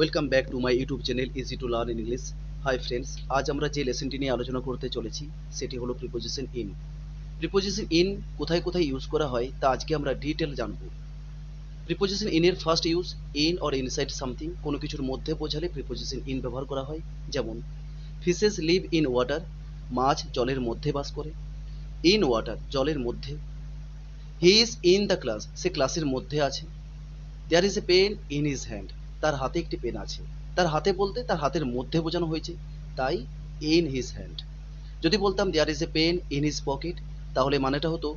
Welcome back to my YouTube channel easy to learn English. Hi friends, আজ আমরা যে লেসনটি নিয়ে আলোচনা করতে চলেছি সেটি হলো প্রিপোজিশন ইন। প্রিপোজিশন ইন কোথায় কোথায় ইউজ করা হয় তা আজকে আমরা ডিটেল জানব। প্রিপোজিশন ইন এর first use in or inside something, কোনো কিছুর মধ্যে বোঝালে প্রিপোজিশন ইন ব্যবহার করা হয়। যেমন ফিশেস লিভ ইন ওয়াটার, মাছ জলের মধ্যে বাস করে। ইন ওয়াটার জলের মধ্যে। He is in the class, সে ক্লাসের মধ্যে আছে। There is a pen in his hand, তার হাতে একটি পেন আছে। তার হাতে বলতে তার হাতের মধ্যে বোঝানো হয়েছে, তাই ইন হিজ হ্যান্ড। যদি বলতাম there is a pen in his pocket, তাহলে মানেটা হতো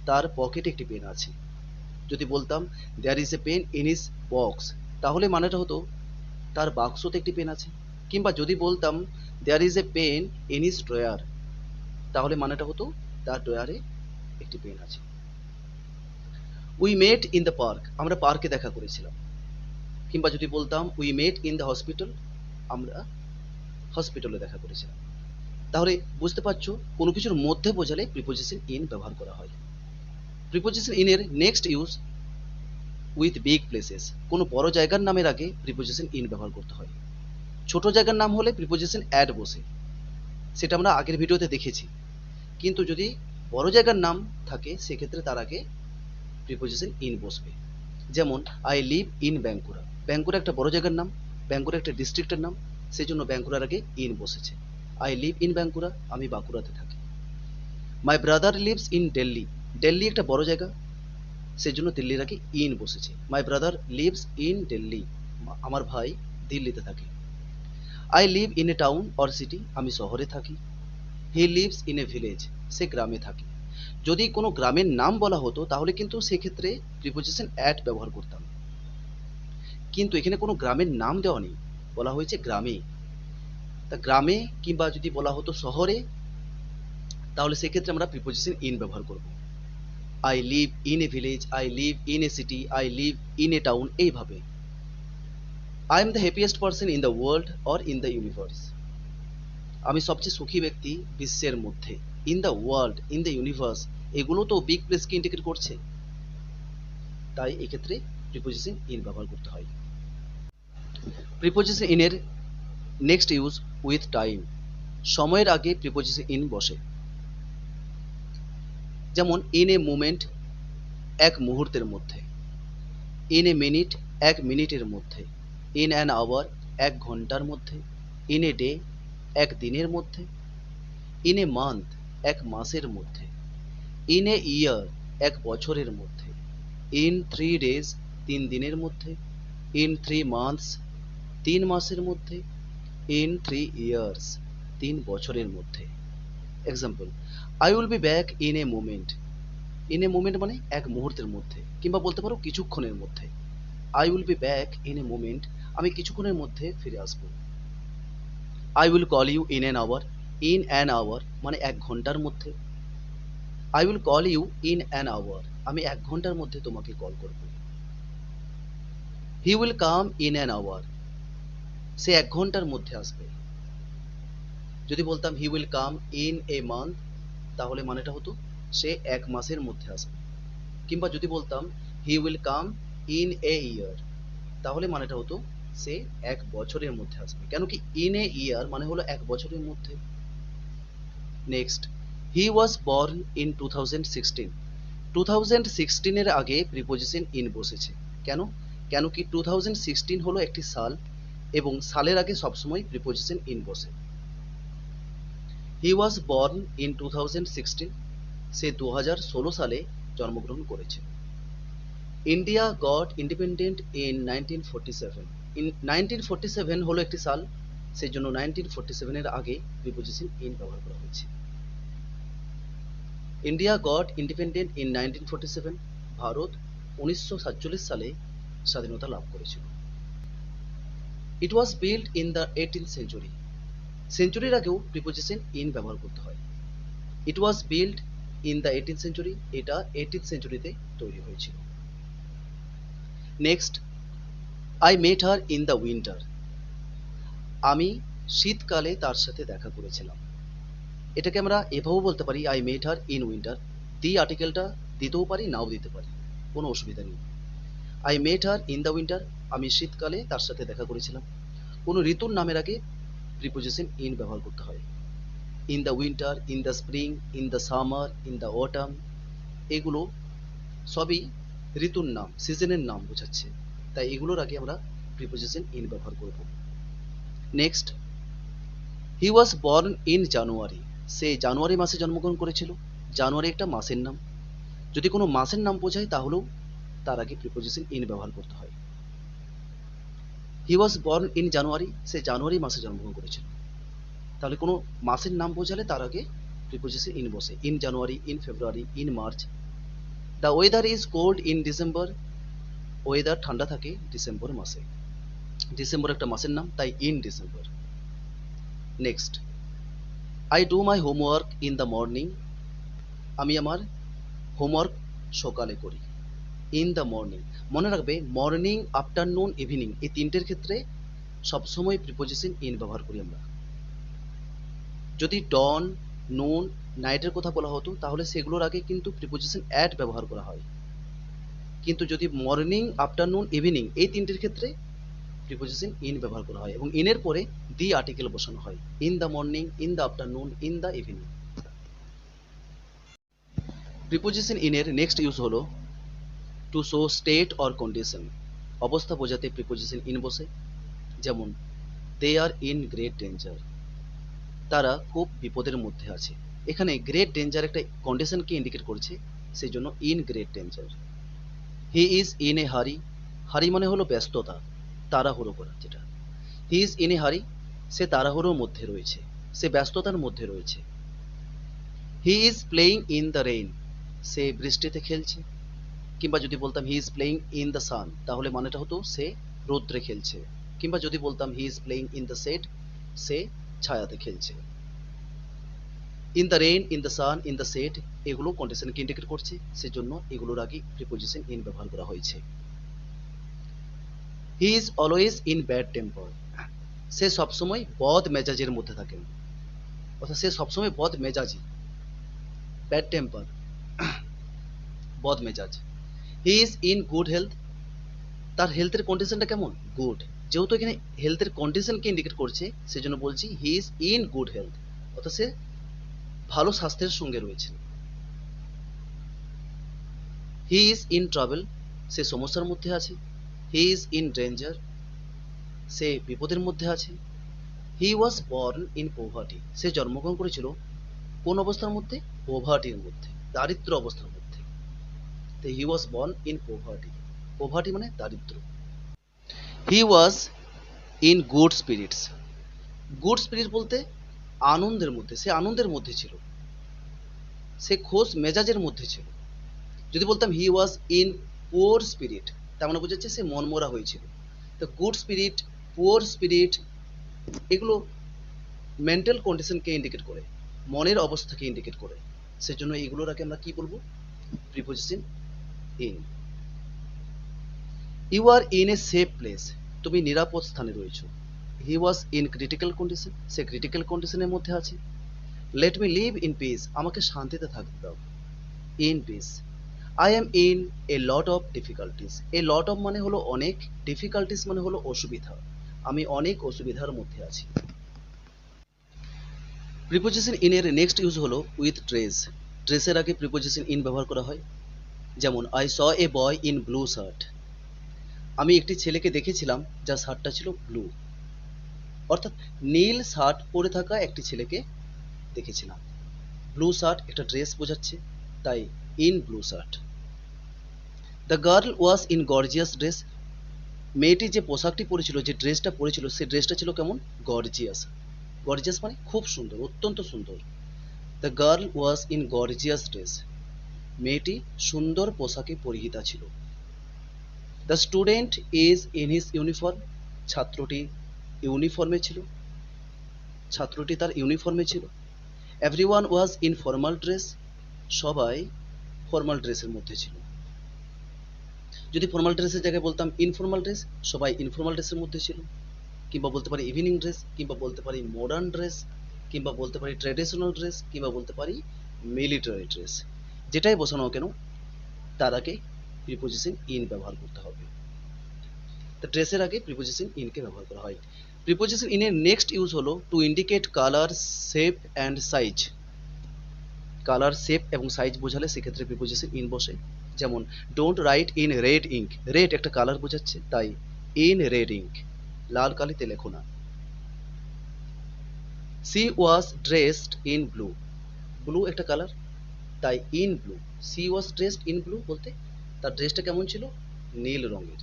তার পকেটে একটি পেন আছে। যদি বলতাম there is a pen in his box, তাহলে মানেটা হতো তার বাক্সতে একটি পেন আছে। কিংবা যদি বলতাম there is a pen in his drawer, তাহলে মানেটা হতো তার ড্রয়ারে একটি পেন আছে। We met in the park, আমরা পার্কে দেখা করেছিলাম। কিংবা যদি বলতাম we met in the hospital, আমরা হসপিটালে দেখা করেছিলাম। তাহলে বুঝতে পারছো কোনো কিছুর মধ্যে বোঝালে প্রিপোজিশন ইন ব্যবহার করা হয়। প্রিপোজিশন ইন এর next use with big places, কোনো বড় জায়গার নামের আগে প্রিপোজিশন ইন ব্যবহার করতে হয়। ছোট জায়গার নাম হলে প্রিপোজিশন অ্যাড বসে, সেটা আমরা আগের ভিডিওতে দেখেছি। কিন্তু যদি বড় জায়গার নাম থাকে সেক্ষেত্রে তার আগে প্রিপোজিশন ইন বসবে। যেমন I live in Bankura, Bankura একটা বড় জায়গার নাম, ব্যাঙ্কুরা একটা ডিস্ট্রিক্টের নাম, সেই জন্য ব্যাঙ্কুরার আগে ইন বসেছে। আই লিভ ইন ব্যাঙ্কুরা, আমি বাঁকুড়াতে থাকি। My brother lives in Delhi, Delhi একটা বড় জায়গা, সেই জন্য দিল্লির আগে ইন বসেছে। My brother lives in Delhi, আমার ভাই দিল্লিতে থাকে। I live in a town or city, আমি শহরে থাকি। He lives in a village, সে গ্রামে থাকে। যদি কোনো গ্রামের নাম বলা হতো তাহলে কিন্তু সেক্ষেত্রে প্রিপোজিশন অ্যাট ব্যবহার করতাম, কিন্তু এখানে কোনো গ্রামের নাম দেওয়া নেই, বলা হয়েছে গ্রামে। তা গ্রামে কিংবা যদি বলা হতো শহরে, তাহলে সেক্ষেত্রে আমরা প্রিপোজিশন ইন ব্যবহার করব। I live in a village, I live in a city, I live in a town, এইভাবে। I am the happiest person in the world or in the universe, আমি সবচেয়ে সুখী ব্যক্তি বিশ্বের মধ্যে। In the world, in the universe, এগুলো তো big প্লেসকে indicate করছে, তাই এক্ষেত্রে প্রিপোজিশন ইন ব্যবহার করতে হয়। প্রিপোজিশন ইন এর নেক্সট ইউজ উইথ টাইম, সময়ের আগে প্রিপোজিশন ইন বসে। যেমন ইন এ মুমেন্ট, এক মুহূর্তের মধ্যে। ইন এ মিনিট, এক মিনিটের মধ্যে। ইন অ্যান আওয়ার, এক ঘন্টার মধ্যে। ইন এ ডে, এক দিনের মধ্যে। ইন এ মান্থ, এক মাসের মধ্যে। ইন এ ইয়ার, এক বছরের মধ্যে। ইন 3 ডেজ, 3 দিনের মধ্যে। ইন 3 মান্থস, 3 মাসের মধ্যে। ইন 3 ইয়ার্স, 3 বছরের মধ্যে। Example, I will be back in a moment. In a moment মানে এক মুহূর্তের মধ্যে, কিংবা বলতে পারো কিছুক্ষণের মধ্যে। I will be back in a moment, আমি কিছুক্ষণের মধ্যে ফিরে আসবো। I will call you in an hour, in an hour মানে এক ঘন্টার মধ্যে। I will call you in an hour, আমি এক ঘন্টার মধ্যে তোমাকে কল করব। He will come in an hour, সে এক ঘন্টার মধ্যে আসবে। যদি বলতাম he will come in a month, তাহলে মানেটা হতো সে এক মাসের মধ্যে আসবে। কিংবা যদি বলতাম হি উইল কাম ইন এ ইয়ার, তাহলে মানেটা হতো সে এক বছরের মধ্যে আসবে। কেন কি ইন এ ইয়ার মানে হলো এক বছরের মধ্যে। Next, he was born in 2016, 2016 এর আগে প্রিপোজিশন ইন বসেছে। কেন? কেন কি 2016 হলো একটি সাল, এবং সালের আগে সবসময় প্রিপোজিশন ইন বসে। হি ওয়াজ বর্ন ইন 2016, সে 2016 সালে জন্মগ্রহণ করেছে। ইন্ডিয়া গট ইন্ডিপেন্ডেন্ট ইন 1947, 1947 হলো একটি সাল, সেই জন্য 1947 এর আগে প্রিপোজিশন ইন ব্যবহার করা হয়েছে। ইন্ডিয়া গট ইন্ডিপেন্ডেন্ট ইন 1947, ভারত 1947 সালে স্বাধীনতা লাভ করেছিল। It was build in the 18th century, সেঞ্চুরির আগেও প্রিপোজিশন ইন ব্যবহার করতে হয়। It was build in the 18th century, এটা 18th সেঞ্চুরিতে তৈরি হয়েছিল। Next, I met her in the winter, আমি শীতকালে তার সাথে দেখা করেছিলাম। এটাকে আমরা এভাবেও বলতে পারি I met her in winter, the আর্টিকেলটা দিতেও পারি নাও দিতে পারি, কোনো অসুবিধা নেই। I met her in the winter, আমি শীতকালে তার সাথে দেখা করেছিলাম। কোনো ঋতুর নামের আগে প্রিপোজিশন ইন ব্যবহার করতে হয়। In the winter, in the spring, in the summer, in the autumn, এগুলো সবই ঋতুর নাম, সিজনের নাম বোঝাচ্ছে, তাই এগুলোর আগে আমরা প্রিপোজিশন ইন ব্যবহার করব। Next, he was born in January, সে জানুয়ারি মাসে জন্মগ্রহণ করেছিল। জানুয়ারি একটা মাসের নাম, যদি কোনো মাসের নাম বোঝায় তাহলেও তার আগে প্রিপোজিশন ইন ব্যবহার করতে হয়। হি ওয়াজ বর্ন ইন জানুয়ারি, সে জানুয়ারি মাসে জন্মগ্রহণ করেছিল, তাহলে কোনো মাসের নাম বোঝালে তার আগে প্রিপোজিশন ইন বসে। In January, in February, in March. The weather is cold in December, weather ঠান্ডা থাকে ডিসেম্বর মাসে। ডিসেম্বর একটা মাসের নাম, তাই in December. Next, I do my homework in the morning, আমি আমার হোমওয়ার্ক সকালে করি। ইন দ্য মর্নিং, মনে রাখবে মর্নিং, আফটারনুন, ইভিনিং এই তিনটের ক্ষেত্রে সবসময় প্রিপোজিশন ইন ব্যবহার করি আমরা। যদি ডন, নুন, নাইটের কথা বলা হতো তাহলে সেগুলোর আগে কিন্তু প্রিপোজিশন অ্যাট ব্যবহার করা হয়, কিন্তু যদি মর্নিং, আফটারনুন, ইভিনিং এই তিনটের ক্ষেত্রে প্রিপোজিশন ইন ব্যবহার করা হয় এবং ইনের পরে দি আর্টিকেল বসানো হয়। In the morning, in the afternoon, in the evening. Preposition ইনের নেক্সট ইউজ হলো to show state or condition, অবস্থা বোঝাতে প্রিপোজিশন ইন বসে। যেমন they are in great danger, তারা খুব বিপদের মধ্যে আছে। এখানে গ্রেট ডেঞ্জার একটা কন্ডিশনকে ইন্ডিকেট করছে, সেই জন্য in great danger. He is in a হারি, হারি মানে হলো ব্যস্ততা, তাড়াহুড়ো করা যেটা। হি ইজ ইন এ হারি, সে তাড়াহুড়োর মধ্যে রয়েছে, সে ব্যস্ততার মধ্যে রয়েছে। He is playing in the rain, সে বৃষ্টিতে খেলছে। কিংবা যদি বলতাম he is playing in the sun, তাহলে মানেটা হতো সে রৌদ্রে খেলছে। কিংবা যদি বলতাম he is playing in the shade, সে ছায়াতে খেলছে। In the rain, in the sun, in the shade এগুলো কন্ডিশনকে ইন্ডিকেট করছে, সেজন্য এগুলোর আগে প্রিপোজিশন ইন ব্যবহার করা হয়েছে। He is always in bad temper, সে সবসময় বদ মেজাজের মধ্যে থাকেন, অর্থাৎ সে সবসময় বদ মেজাজি। ব্যাড টেম্পার, বদ মেজাজ। হি ইজ ইন গুড হেলথ, তার হেলথের কন্ডিশনটা কেমন? গুড। যেহেতু এখানে হেলথের কন্ডিশনকে ইন্ডিকেট করছে সেজন্য বলছি হি ইজ ইন গুড হেলথ, অর্থাৎ সে ভালো স্বাস্থ্যের সঙ্গে রয়েছে। হি ইজ ইন ট্রাভেল, সে সমস্যার মধ্যে আছে। হি ইজ ইন ডেঞ্জার, সে বিপদের মধ্যে আছে। হি ওয়াজ বর্ন ইন পোভার্টি, সে জন্মগ্রহণ করেছিল কোন অবস্থার মধ্যে? পোভার্টির মধ্যে, দারিদ্র অবস্থার মধ্যে। তো he was born in poverty, poverty মানে দারিদ্র। He was in good spirits, good spirit বলতে আনন্দের মধ্যে, সে আনন্দের মধ্যে ছিল, সে খোশ মেজাজের মধ্যে ছিল। যদি বলতাম হি ওয়াজ ইন পুয়ার স্পিরিট, তার মানে বোঝাচ্ছে সে মনমরা হয়েছিল। তো গুড স্পিরিট, পুয়ার স্পিরিট এগুলো মেন্টাল কন্ডিশনকে ইন্ডিকেট করে, মনের অবস্থাকে ইন্ডিকেট করে, সেজন্য এগুলোর আগে আমরা কি বলবো? Preposition in. You are in a safe place, তুমি নিরাপদ স্থানে রয়েছো। He was in critical condition, সে ক্রিটিক্যাল কন্ডিশনের মধ্যে আছে। Let me live in peace, আমাকে শান্তিতে থাকতে দাও। In peace. I am in a lot of difficulties, a lot of মানে হলো অনেক, ডিফিকাল্টিস মানে হলো অসুবিধা, আমি অনেক অসুবিধার মধ্যে আছি। প্রিপোজিশন ইন এর নেক্সট ইউজ হলো উইথ ড্রেস, ড্রেসের আগে প্রিপোজিশন ইন ব্যবহার করা হয়। যেমন I saw A boy in blue shirt, আমি একটি ছেলেকে দেখেছিলাম যার শার্টটা ছিল ব্লু, অর্থাৎ নীল শার্ট পরে থাকা একটি ছেলেকে দেখেছিলাম। ব্লু শার্ট একটা ড্রেস বোঝাচ্ছে, তাই in blue shirt. The girl was in gorgeous dress, মেয়েটি যে পোশাকটি পরেছিল, যে ড্রেসটা পরেছিল, সেই ড্রেসটা ছিল কেমন? গর্জিয়াস। গর্জিয়াস মানে খুব সুন্দর, অত্যন্ত সুন্দর। The girl was in gorgeous dress, মেয়েটি সুন্দর পোশাকে পরিহিতা ছিল। The student is in his uniform, ছাত্রটি ইউনিফর্মে ছিল, ছাত্রটি তার ইউনিফর্মে ছিল। Everyone was in formal dress, সবাই ফর্মাল ড্রেসের মধ্যে ছিল। যদি ফর্মাল ড্রেসের জায়গায় বলতাম ইনফর্মাল ড্রেস, সবাই ইনফর্মাল ড্রেসের মধ্যে ছিল। কিংবা বলতে পারি ইভিনিং ড্রেস, কিংবা বলতে পারি মডার্ন ড্রেস, কিংবা বলতে পারি ট্র্যাডিশনাল ড্রেস, কিংবা বলতে পারি মিলিটারি ড্রেস, যেটাই বসানো কেন তার আগে প্রিপোজিশন ইন ব্যবহার করতে হবে। তো ড্রেসের আগে প্রিপোজিশন ইনকে ব্যবহার করা হয়। প্রিপোজিশন ইন এর নেক্সট ইউজ হলো to indicate colour, shape and size. Colour, shape এবং সাইজ বোঝালে সেক্ষেত্রে প্রিপোজিশন ইন বসে। যেমন don't write in red ink, red একটা কালার বোঝাচ্ছে, তাই ইন রেড ইঙ্ক, লাল কালিতে লেখো না। C was dressed in blue, blue একটা কালার, তাই in blue. C was dressed in blue বলতে তার ড্রেসটা কেমন ছিল, নীল রঙের।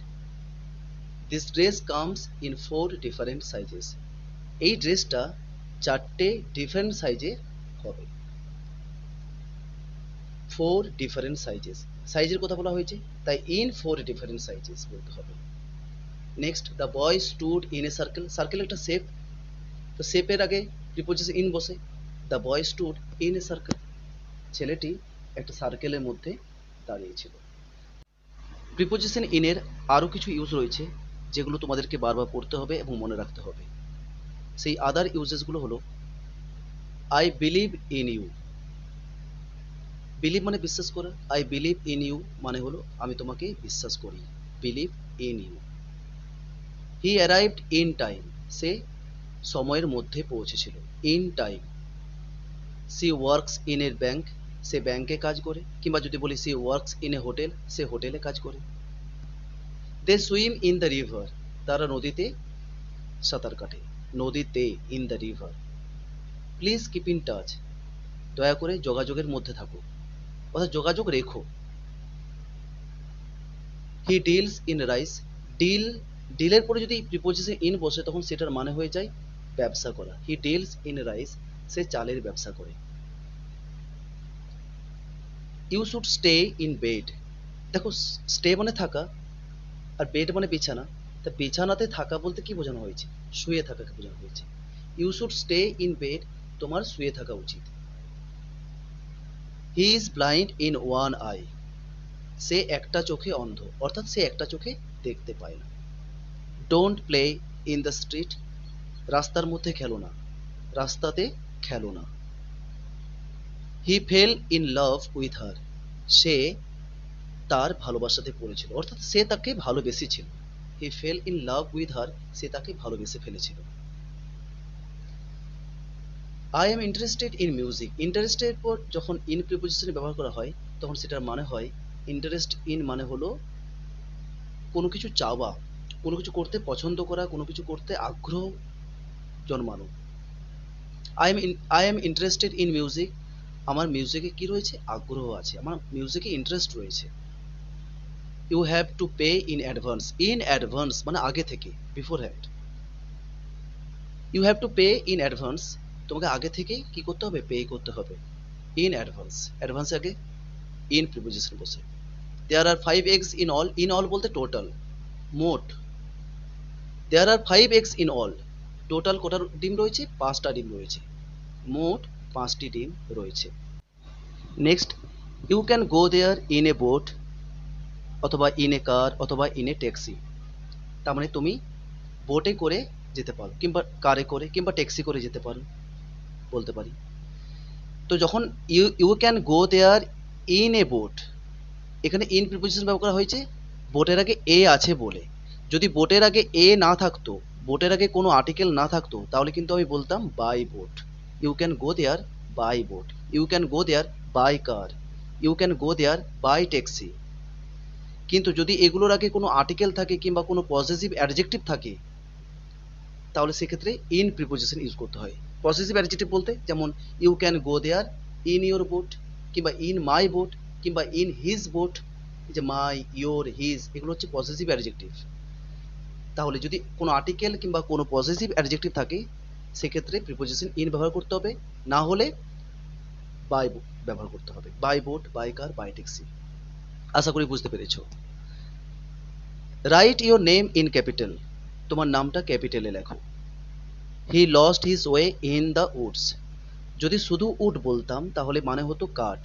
This dress comes in 4 different sizes, এই ড্রেসটা 4টে ডিফারেন্ট সাইজে হবে। 4 ডিফারেন্ট সাইজেস, সাইজের কথা বলা হয়েছে, তাই ইন 4 ডিফারেন্ট সাইজেস বলতে হবে। Next, the boy stood in a circle, circle একটা শেপ, তো শেপের আগে প্রিপোজিশন ইন বসে। The boy stood in a circle, ছেলেটি একটা সার্কেলের মধ্যে দাঁড়িয়েছিল। প্রিপোজিশন ইন এর আরও কিছু ইউজ রয়েছে যেগুলো তোমাদেরকে বারবার পড়তে হবে এবং মনে রাখতে হবে। সেই আদার ইউজেসগুলো হলো I believe in you, believe মানে বিশ্বাস করা, আই বিলিভ ইন ইউ মানে হলো আমি তোমাকে বিশ্বাস করি, believe in you. He arrived in time, সে সময়ের মধ্যে পৌঁছেছিল, in time. She works in a bank, সে ব্যাংকে কাজ করে, কিংবা যদি বলি she works in a hotel, সে হোটেলে কাজ করে। They swim in the river, তারা নদীতে সাঁতার কাটে, নদীতে, in the river. Please keep in touch, দয়া করে যোগাযোগের মধ্যে থাকো, অর্থাৎ যোগাযোগ রেখো। He deals in rice, deal, ডিলের পরে যদি প্রিপোজিশন ইন বসে তখন সেটার মানে হয়ে যায় ব্যবসা করা। হি ডিলস ইন রাইস, সে চালের ব্যবসা করে। You should stay in bed, দেখো স্টে মানে থাকা আর বেড মানে বিছানা, তা বিছানাতে থাকা বলতে কি বোঝানো হয়েছে, শুয়ে থাকাকে বোঝানো হয়েছে। You should stay in bed, তোমার শুয়ে থাকা উচিত। He is blind in one eye, সে একটা চোখে অন্ধ, অর্থাৎ সে একটা চোখে দেখতে পায় না। Don't play in the street, রাস্তার মধ্যে খেলো না, রাস্তাতে খেলো না। He fell in love with her, সে তার ভালোবাসাতে পড়েছিল, অর্থাৎ সে তাকে ভালোবেসেছিল। He fell in love with her, সে তাকে ভালোবেসে ফেলেছিল। I am interested in music, interested পর যখন ইন প্রিপোজিশনে ব্যবহার করা হয় তখন সেটার মানে হয়, ইন্টারেস্ট ইন মানে হলো কোনো কিছু চাওয়া, কোনো কিছু করতে পছন্দ করা, কোনো কিছু করতে আগ্রহ জন্মানো। I am interested in music, আমার মিউজিকে কি রয়েছে, আগ্রহ আছে, আমার মিউজিকে ইন্টারেস্ট রয়েছে। You have to pay in advance মানে আগে থেকে, beforehand. You have to pay in advance, তোমাকে আগে থেকেই কি করতে হবে, পে করতে হবে, ইন অ্যাডভান্স, অ্যাডভান্স আগে ইন প্রিপোজিশন বসে। There are 5 eggs in all বলতে টোটাল, মোট। There are 5 eggs in all, total কটা ডিম রয়েছে, 5টা ডিম রয়েছে, মোট 5টি ডিম রয়েছে। Next, you can go there in a boat, অথবা ইন এ কার, অথবা ইন এ ট্যাক্সি, তার মানে তুমি বোটে করে যেতে পারো, কিংবা কারে করে, কিংবা ট্যাক্সি করে যেতে পারো বলতে পারি। তো যখন you can go there in a boat, এখানে ইন প্রিপোজিশন ব্যবহার করা হয়েছে বোটের আগে এ আছে বলে। যদি বোটের আগে এ না থাকতো, বোটের আগে কোনো আর্টিকেল না থাকতো, তাহলে কিন্তু আমি বলতাম by boat. You can go there by boat, you can go there by car, you can go there by taxi. কিন্তু যদি এগুলোর আগে কোনো আর্টিকেল থাকে কিংবা কোনো পজিটিভ অ্যাডজেক্টিভ থাকে, তাহলে সেক্ষেত্রে ইন প্রিপোজিশন ইউজ করতে হয়। পজিটিভ অ্যাডজেক্টিভ বলতে যেমন you can go there in your boat, কিংবা ইন মাই বোট, কিংবা ইন হিজ বোট। যে মাই, ইয়োর, হিজ এগুলো হচ্ছে পজিটিভ অ্যাডজেক্টিভ। তাহলে যদি কোনো আর্টিকেল কিংবা কোনো পজিটিভ অ্যাডজেক্টিভ থাকে সেক্ষেত্রে প্রিপোজিশন ইন ব্যবহার করতে হবে, না হলে বাই ব্যবহার করতে হবে, by boat, by car, by taxi. আশা করি বুঝতে পেরেছো। Write your name in capital, তোমার নামটা ক্যাপিটালে লেখো। He lost his way in the woods, যদি শুধু উড বলতাম তাহলে মানে হতো কাঠ,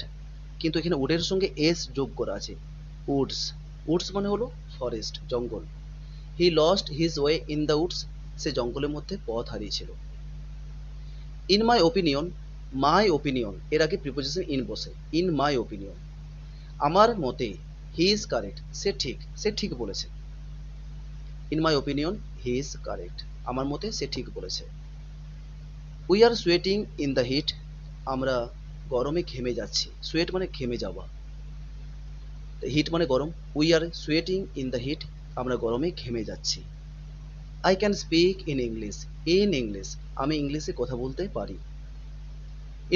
কিন্তু এখানে উডের সঙ্গে এস যোগ করা আছে, উডস, উডস মানে হলো ফরেস্ট, জঙ্গল। He lost his way in the woods, সে জঙ্গলের মধ্যে পথ হারিয়েছিল। In my opinion, my opinion এর আগে প্রিপোজিশন ইন বসে, ইন মাই ওপিনিয়ন, আমার মতে। হি ইজ কারেক্ট, সে ঠিক বলেছে। In my opinion he is correct. আমার মতে সে ঠিক বলেছে। We are sweating in the heat, আমরা গরমে ঘেমে যাচ্ছি। সোয়েট মানে ঘেমে যাওয়া, হিট মানে গরম। We are sweating in the heat, আমরা গরমে ঘেমে যাচ্ছি। I can speak in English, in English, আমি ইংলিশে কথা বলতে পারি।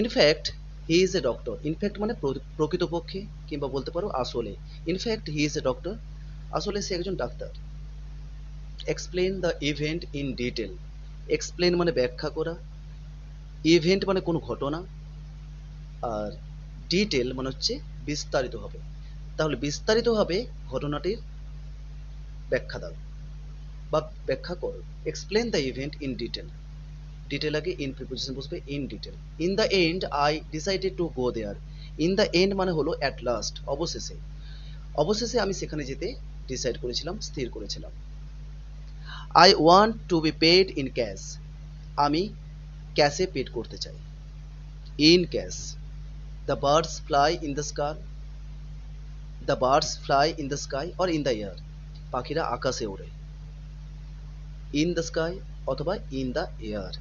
In fact he is a doctor, in fact মানে প্রকৃতপক্ষে কিংবা বলতে পারো আসলে। In fact he is a doctor, আসলে সে একজন ডাক্তার। Explain the event in detail, explain মানে ব্যাখ্যা করা, ইভেন্ট মানে কোনো ঘটনা, আর ডিটেল মানে হচ্ছে বিস্তারিতভাবে। তাহলে বিস্তারিতভাবে ঘটনাটির ব্যাখ্যা দাও বা ব্যাখ্যা করো। Explain the event in detail, detail আগে ইন প্রিপোজিশন বসবে in detail. In the end I decided to go there, in the end মানে হলো অ্যাট লাস্ট, অবশেষে। অবশেষে আমি সেখানে যেতে ডিসাইড করেছিলাম, স্থির করেছিলাম। I want to be paid in cash, আমি ক্যাশে পেড করতে চাই, in cash. The birds fly in the sky, the birds fly in the sky or in the air, পাখিরা আকাশে ওড়ে, ইন দ্য স্কাই অথবা ইন দ্য এয়ার।